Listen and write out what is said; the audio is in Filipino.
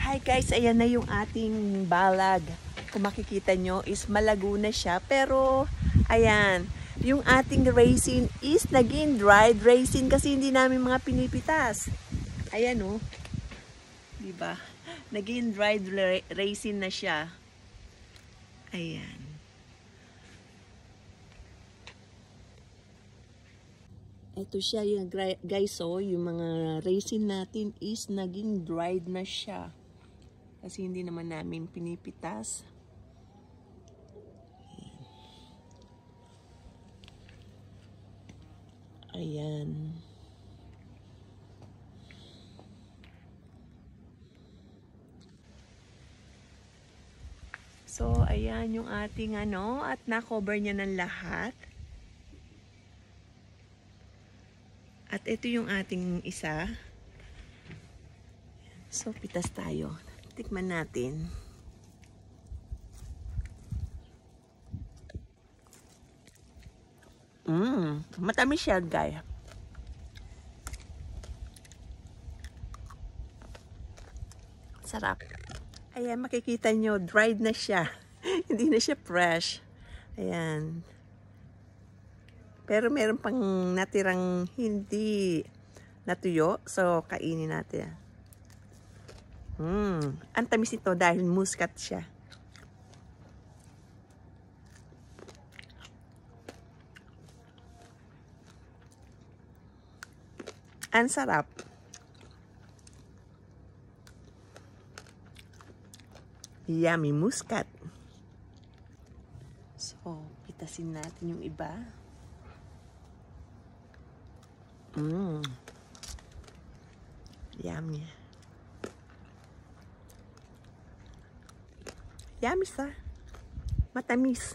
Hi guys, ayan na yung ating balag. Kung makikita nyo is malago na siya. Pero ayan, yung ating raisin is naging dried raisin kasi hindi namin mga pinipitas. Ayan oh. Diba? Naging dried raisin na siya. Ayan. Ito siya yung guys, oh, yung mga raisin natin is naging dried na siya. Kasi hindi naman namin pinipitas. Ayan. So, ayan yung ating at na-cover niya ng lahat. At ito yung ating isa. So, pitas tayo. Tikman natin. Matamis siya, guys. Sarap. Ayan, makikita nyo, dried na siya. Hindi na siya fresh. Ayan. Pero meron pang natirang hindi natuyo. So, kainin natin. Ang tamis ito dahil muscat siya. Ang sarap. Yummy muscat. So, pitasin natin yung iba. Yummy. Yummy sa. Matamis.